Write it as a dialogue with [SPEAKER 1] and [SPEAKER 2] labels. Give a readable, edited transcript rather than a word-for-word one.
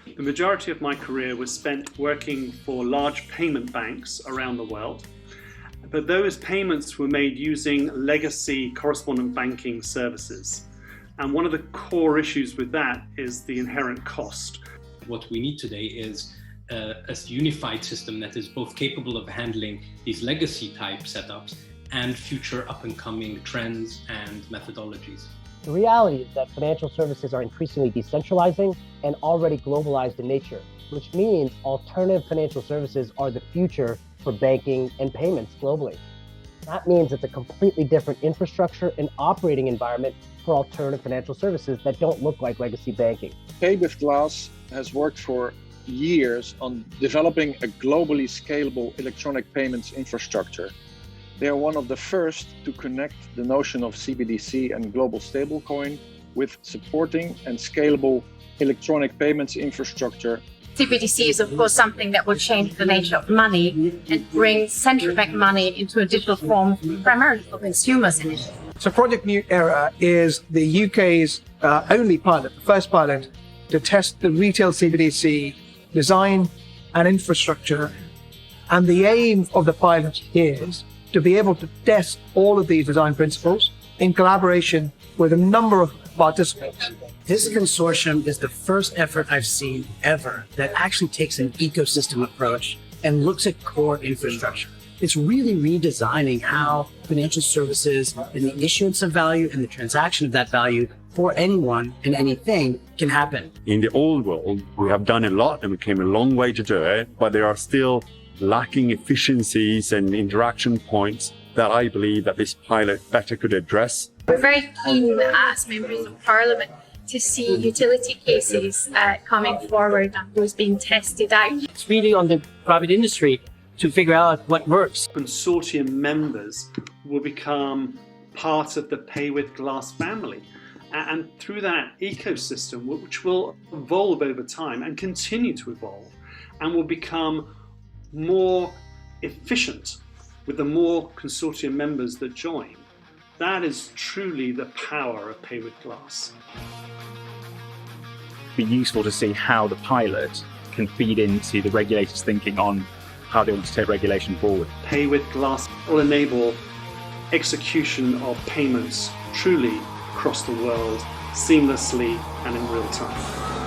[SPEAKER 1] The majority of my career was spent working for large payment banks around the world, but those payments were made using legacy correspondent banking services. And one of the core issues with that is the inherent cost.
[SPEAKER 2] What we need today is a unified system that is both capable of handling these legacy type setups and future up and coming trends and methodologies.
[SPEAKER 3] The reality is that financial services are increasingly decentralizing and already globalized in nature, which means alternative financial services are the future for banking and payments globally. That means it's a completely different infrastructure and operating environment for alternative financial services that don't look like legacy banking.
[SPEAKER 4] paywith.glass has worked for years on developing a globally scalable electronic payments infrastructure. They are one of the first to connect the notion of CBDC and global stablecoin with supporting and scalable electronic payments infrastructure.
[SPEAKER 5] CBDC is, of course, something that will change the nature of money and bring central bank money into a digital form, primarily for consumers initially.
[SPEAKER 6] So Project New Era is the UK's only pilot, the first pilot, to test the retail CBDC design and infrastructure. And the aim of the pilot is to be able to test all of these design principles in collaboration with a number of participants.
[SPEAKER 7] This consortium is the first effort I've seen ever that actually takes an ecosystem approach and looks at core infrastructure. It's really redesigning how financial services and the issuance of value and the transaction of that value for anyone and anything can happen.
[SPEAKER 8] In the old world, we have done a lot and we came a long way to do it, but there are still lacking efficiencies and interaction points that I believe that this pilot better could address.
[SPEAKER 5] We're very keen as members of Parliament to see utility cases coming forward and those being tested out.
[SPEAKER 3] It's really on the private industry to figure out what works.
[SPEAKER 1] Consortium members will become part of the paywith.glass family. And through that ecosystem, which will evolve over time and continue to evolve, and will become more efficient with the more consortium members that join. That is truly the power of paywith.glass.
[SPEAKER 9] Be useful to see how the pilot can feed into the regulators' thinking on how they want to take regulation forward.
[SPEAKER 1] paywith.glass will enable execution of payments truly across the world, seamlessly and in real time.